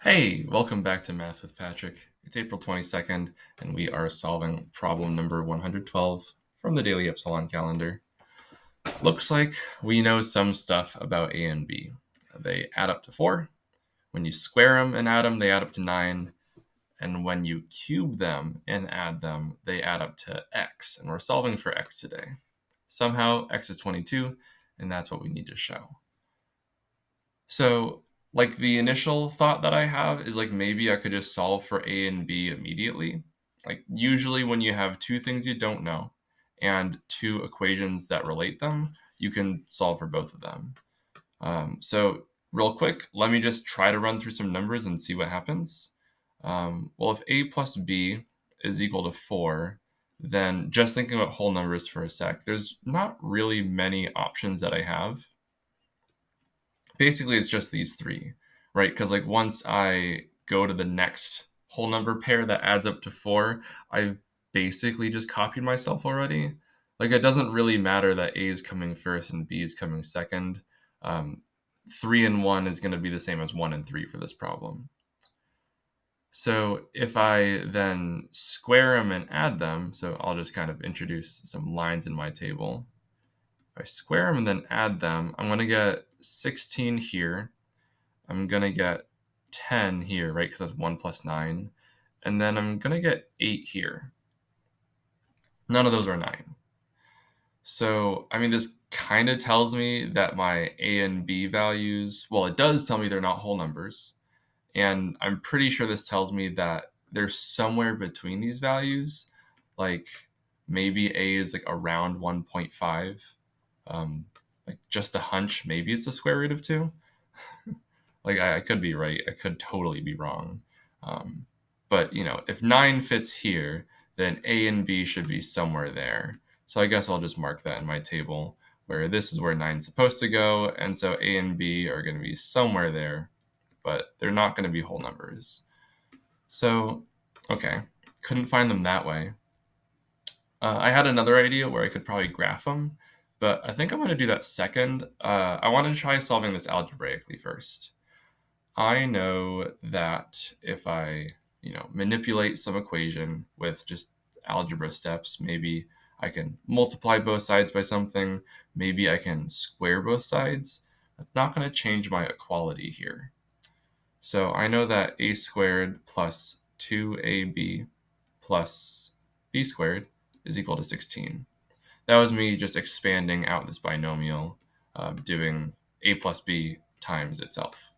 Hey, welcome back to Math with Patrick. It's April 22nd, and we are solving problem number 112 from the Daily Epsilon calendar. Looks like we know some stuff about A and B. They add up to 4. When you square them and add them, they add up to 9. And when you cube them and add them, they add up to x. And we're solving for x today. Somehow, x is 22, and that's what we need to show. So, like, the initial thought that I have is, like, maybe I could just solve for A and B immediately. Like, usually when you have two things you don't know and two equations that relate them, you can solve for both of them. So real quick, let me just try to run through some numbers and see what happens. Well, if A plus B is equal to 4, then just thinking about whole numbers for a sec, there's not really many options that I have. Basically, it's just these three, right? Because like once I go to the next whole number pair that adds up to 4, I've basically just copied myself already. Like, it doesn't really matter that A is coming first and B is coming second. 3 and 1 is going to be the same as 1 and 3 for this problem. So if I then square them and add them, so I'll just kind of introduce some lines in my table. If I square them and then add them, I'm going to get 16 here. I'm going to get 10 here, right? Because that's 1 plus 9. And then I'm going to get 8 here. None of those are 9. So, I mean, this kind of tells me that my A and B values, well, it does tell me they're not whole numbers. And I'm pretty sure this tells me that they're somewhere between these values. Like, maybe A is like around 1.5. Like, just a hunch, maybe it's the square root of 2. Like, I could be right. I could totally be wrong. But, if 9 fits here, then A and B should be somewhere there. So I guess I'll just mark that in my table, where this is where 9 is supposed to go. And so A and B are going to be somewhere there, but they're not going to be whole numbers. So, okay, couldn't find them that way. I had another idea where I could probably graph them, but I think I'm going to do that second. I want to try solving this algebraically first. I know that if I, manipulate some equation with just algebra steps, maybe I can multiply both sides by something, maybe I can square both sides. That's not going to change my equality here. So I know that a squared plus 2ab plus b squared is equal to 16. That was me just expanding out this binomial, doing a plus b times itself.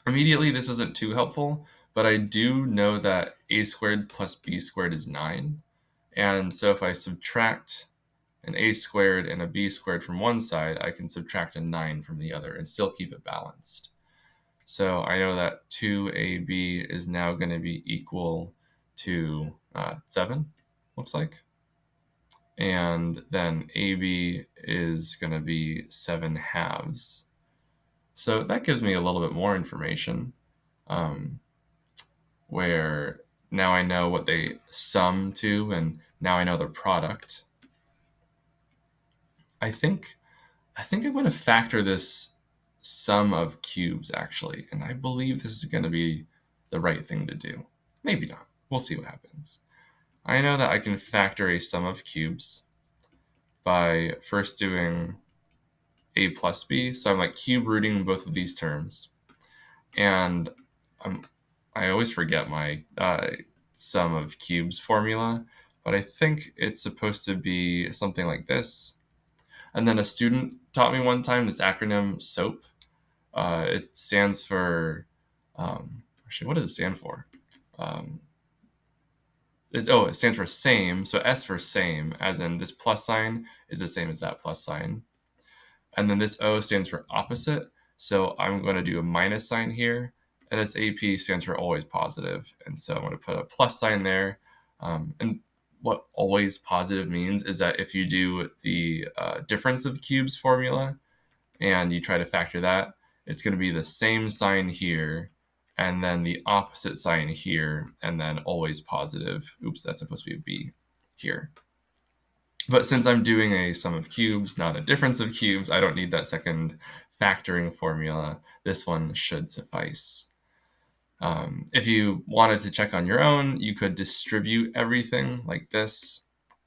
Immediately, this isn't too helpful, but I do know that a squared plus b squared is 9. And so if I subtract an a squared and a b squared from one side, I can subtract a 9 from the other and still keep it balanced. So I know that 2ab is now going to be equal to 7, looks like. And then ab is going to be 7 halves. So that gives me a little bit more information, where now I know what they sum to, and now I know their product. I think I'm going to factor this sum of cubes, actually, and I believe this is going to be the right thing to do. Maybe not. We'll see what happens. I know that I can factor a sum of cubes by first doing a plus b, so I'm like cube rooting both of these terms, and I always forget my sum of cubes formula, but I think it's supposed to be something like this. And then a student taught me one time this acronym SOAP. It stands for, actually, what does it stand for? It stands for same. So S for same, as in this plus sign is the same as that plus sign. And then this O stands for opposite. So I'm going to do a minus sign here. And this AP stands for always positive. And so I'm going to put a plus sign there. And what always positive means is that if you do the difference of cubes formula and you try to factor that, it's going to be the same sign here and then the opposite sign here and then always positive. Oops, that's supposed to be a B here. But since I'm doing a sum of cubes, not a difference of cubes, I don't need that second factoring formula. This one should suffice. If you wanted to check on your own, you could distribute everything like this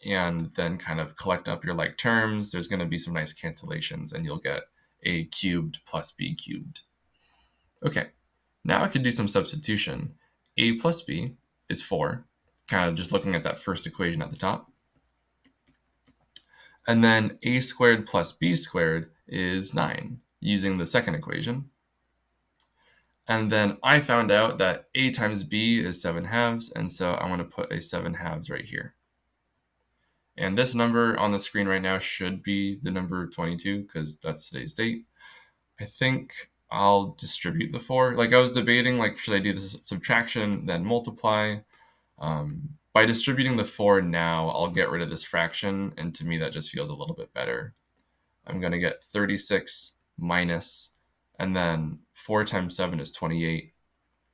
and then kind of collect up your like terms. There's going to be some nice cancellations and you'll get a cubed plus b cubed. Okay, now I could do some substitution. A plus b is 4, kind of just looking at that first equation at the top. And then a squared plus b squared is 9, using the second equation. And then I found out that a times b is 7 halves, and so I'm going to put a 7 halves right here. And this number on the screen right now should be the number 22, because that's today's date. I think I'll distribute the 4. Like I was debating, like should I do the subtraction, then multiply? By distributing the 4 now, I'll get rid of this fraction, and to me that just feels a little bit better. I'm going to get 36 minus, and then 4 times 7 is 28.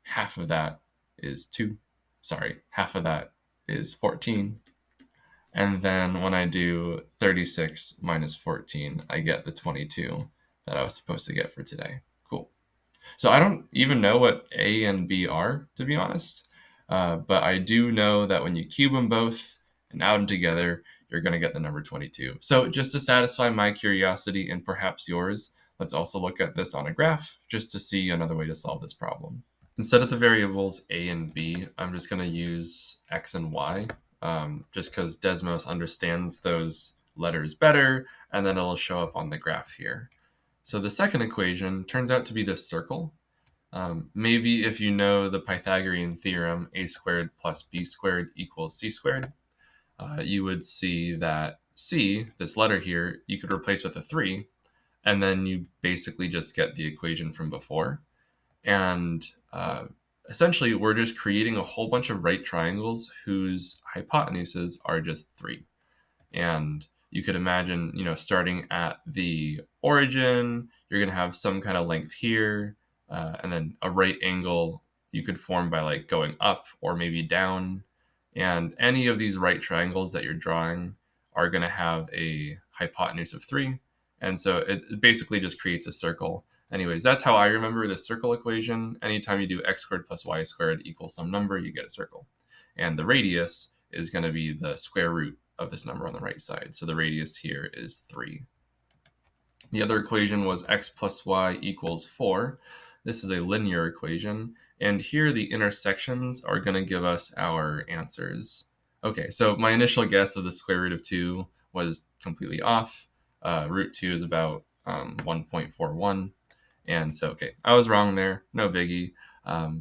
Half of that is 2. Sorry, half of that is 14. And then when I do 36 minus 14, I get the 22 that I was supposed to get for today. Cool. So I don't even know what A and B are, to be honest. But I do know that when you cube them both and add them together, you're going to get the number 22. So just to satisfy my curiosity and perhaps yours, let's also look at this on a graph just to see another way to solve this problem. Instead of the variables a and b, I'm just going to use x and y, just because Desmos understands those letters better, and then it'll show up on the graph here. So the second equation turns out to be this circle. Maybe if you know the Pythagorean theorem, a squared plus b squared equals c squared, you would see that c, this letter here, you could replace with a 3, and then you basically just get the equation from before. And essentially, we're just creating a whole bunch of right triangles whose hypotenuses are just 3. And you could imagine, starting at the origin, you're going to have some kind of length here, and then a right angle you could form by like going up or maybe down. And any of these right triangles that you're drawing are going to have a hypotenuse of 3. And so it basically just creates a circle. Anyways, that's how I remember the circle equation. Anytime you do x squared plus y squared equals some number, you get a circle. And the radius is going to be the square root of this number on the right side. So the radius here is 3. The other equation was x plus y equals 4. This is a linear equation. And here the intersections are going to give us our answers. Okay, so my initial guess of the square root of 2 was completely off. Root 2 is about 1.41. And so, okay, I was wrong there. No biggie.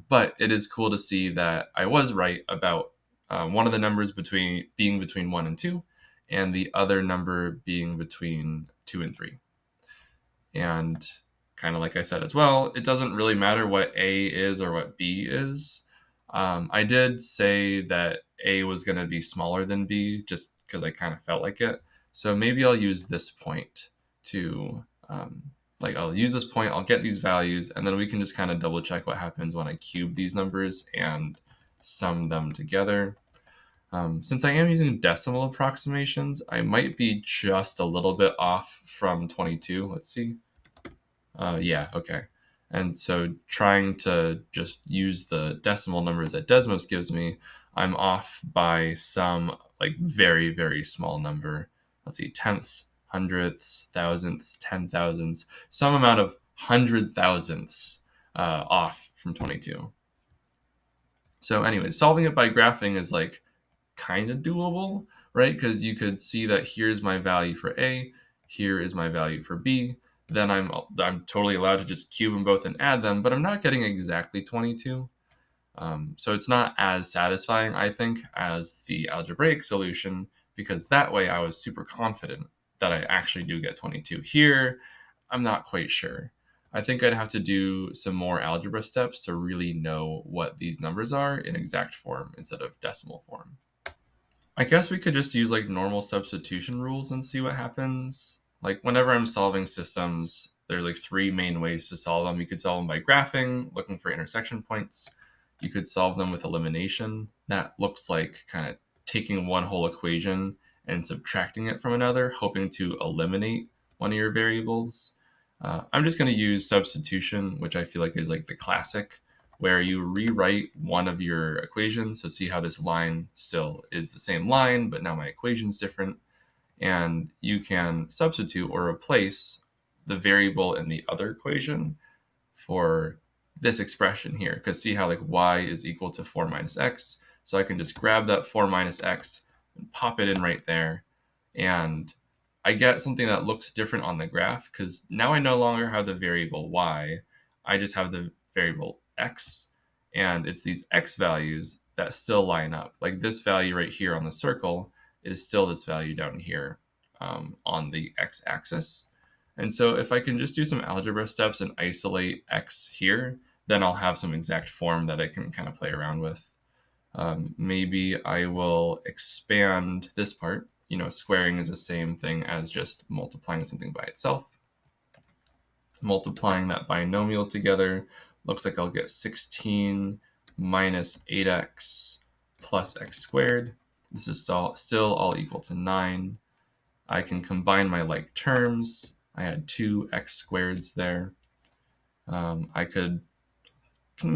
But it is cool to see that I was right about one of the numbers being between 1 and 2, and the other number being between 2 and 3. And kind of like I said as well, it doesn't really matter what A is or what B is. I did say that A was going to be smaller than B just because I kind of felt like it. So maybe I'll use this point to, I'll use this point, I'll get these values, and then we can just kind of double check what happens when I cube these numbers and sum them together. Since I am using decimal approximations, I might be just a little bit off from 22. Let's see. Yeah, okay. And so trying to just use the decimal numbers that Desmos gives me, I'm off by some like very, very small number. Let's see, tenths, hundredths, thousandths, 10,000ths, some amount of 100,000ths off from 22. So anyways, solving it by graphing is like kind of doable, right? Because you could see that here's my value for A, here is my value for B. Then I'm totally allowed to just cube them both and add them, but I'm not getting exactly 22. So it's not as satisfying, I think, as the algebraic solution, because that way I was super confident that I actually do get 22. Here, I'm not quite sure. I think I'd have to do some more algebra steps to really know what these numbers are in exact form instead of decimal form. I guess we could just use like normal substitution rules and see what happens. Like whenever I'm solving systems, there's like 3 main ways to solve them. You could solve them by graphing, looking for intersection points. You could solve them with elimination. That looks like kind of taking one whole equation and subtracting it from another, hoping to eliminate one of your variables. I'm just going to use substitution, which I feel like is like the classic, where you rewrite one of your equations. So see how this line still is the same line, but now my equation's different. And you can substitute or replace the variable in the other equation for this expression here, because see how like y is equal to 4 minus x. So I can just grab that 4 minus x and pop it in right there. And I get something that looks different on the graph, because now I no longer have the variable y. I just have the variable x. And it's these x values that still line up. Like this value right here on the circle is still this value down here on the x-axis. And so if I can just do some algebra steps and isolate x here, then I'll have some exact form that I can kind of play around with. Maybe I will expand this part. You know, squaring is the same thing as just multiplying something by itself. Multiplying that binomial together looks like I'll get 16 minus 8x plus x squared. This is still all equal to 9. I can combine my like terms. I had 2x squareds there. I could,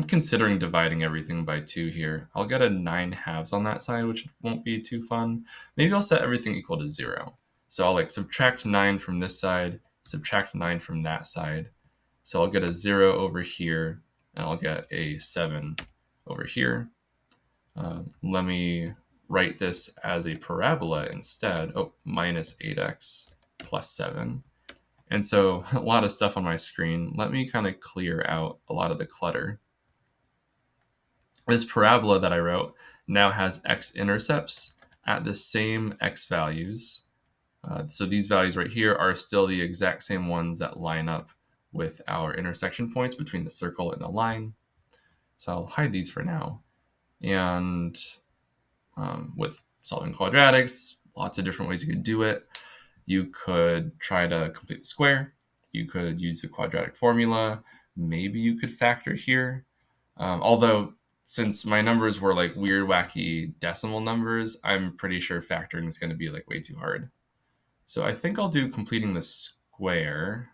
considering dividing everything by 2 here, I'll get a 9 halves on that side, which won't be too fun. Maybe I'll set everything equal to 0. So I'll like subtract 9 from this side, subtract 9 from that side. So I'll get a 0 over here, and I'll get a 7 over here. Let me write this as a parabola instead. Oh, minus 8x plus 7. And so a lot of stuff on my screen. Let me kind of clear out a lot of the clutter. This parabola that I wrote now has x-intercepts at the same x values. So these values right here are still the exact same ones that line up with our intersection points between the circle and the line. So I'll hide these for now. And with solving quadratics, lots of different ways you could do it. You could try to complete the square. You could use the quadratic formula. Maybe you could factor here. Although, since my numbers were like weird, wacky decimal numbers, I'm pretty sure factoring is going to be like way too hard. So I think I'll do completing the square.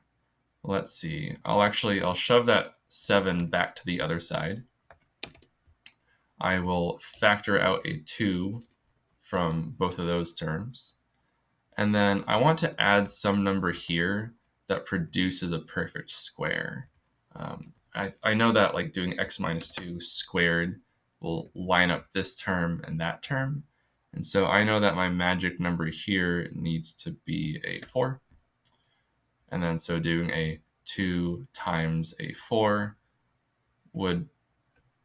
Let's see. I'll shove that 7 back to the other side. I will factor out a 2 from both of those terms. And then I want to add some number here that produces a perfect square. I know that like doing x minus 2 squared will line up this term and that term. And so I know that my magic number here needs to be a 4. And then so doing a 2 times a 4 would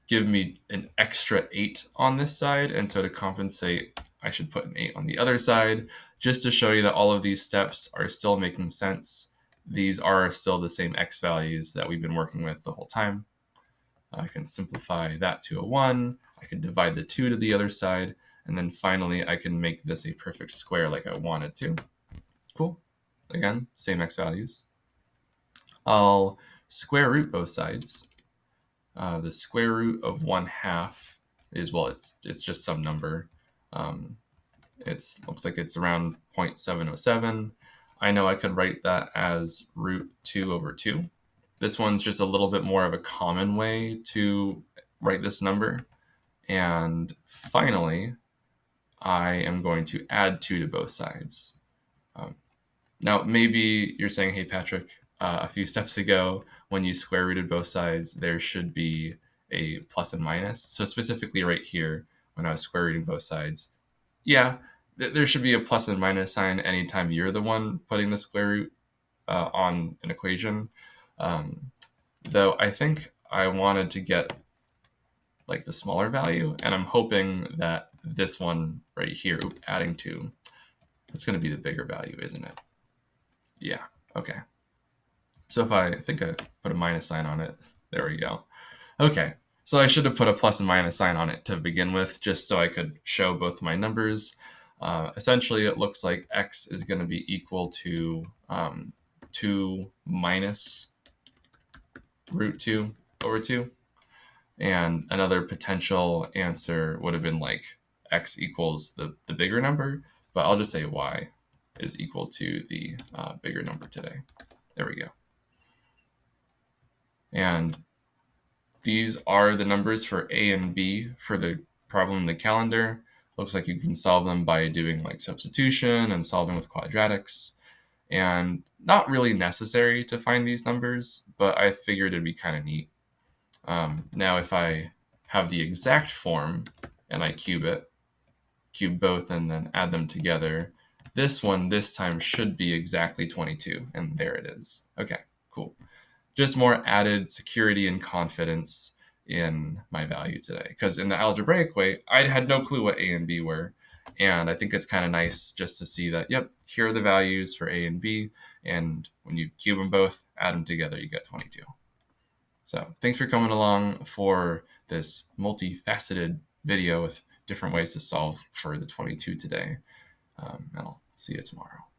give me an extra 8 on this side. And so to compensate, I should put an 8 on the other side, just to show you that all of these steps are still making sense. These are still the same x values that we've been working with the whole time. I can simplify that to a 1. I can divide the 2 to the other side. And then finally, I can make this a perfect square like I wanted to. Cool. Again, same x values. I'll square root both sides. The square root of 1/2 is, well, it's just some number. It looks like it's around 0.707. I know I could write that as root 2 over 2. This one's just a little bit more of a common way to write this number. And finally, I am going to add 2 to both sides. Now, maybe you're saying, hey, Patrick, a few steps ago, when you square rooted both sides, there should be a plus and minus. So specifically right here, when I was square rooting both sides, yeah, there should be a plus and minus sign anytime you're the one putting the square root on an equation. Though I think I wanted to get like the smaller value, and I'm hoping that this one right here, adding 2, it's going to be the bigger value, isn't it? Yeah, okay. So if I think I put a minus sign on it, there we go. Okay, so I should have put a plus and minus sign on it to begin with, just so I could show both my numbers. Essentially, it looks like x is going to be equal to 2 minus root 2 over 2. And another potential answer would have been like x equals the bigger number. but I'll just say y is equal to the bigger number today. There we go. And these are the numbers for A and B for the problem in the calendar. Looks like you can solve them by doing like substitution and solving with quadratics. And not really necessary to find these numbers, but I figured it'd be kind of neat. Now, if I have the exact form and I cube both and then add them together, this one this time should be exactly 22, and there it is. Okay, cool. Just more added security and confidence in my value today, because in the algebraic way, I had no clue what A and B were. And I think it's kind of nice just to see that, yep, here are the values for A and B. And when you cube them both, add them together, you get 22. So thanks for coming along for this multifaceted video with different ways to solve for the 22 today. And I'll see you tomorrow.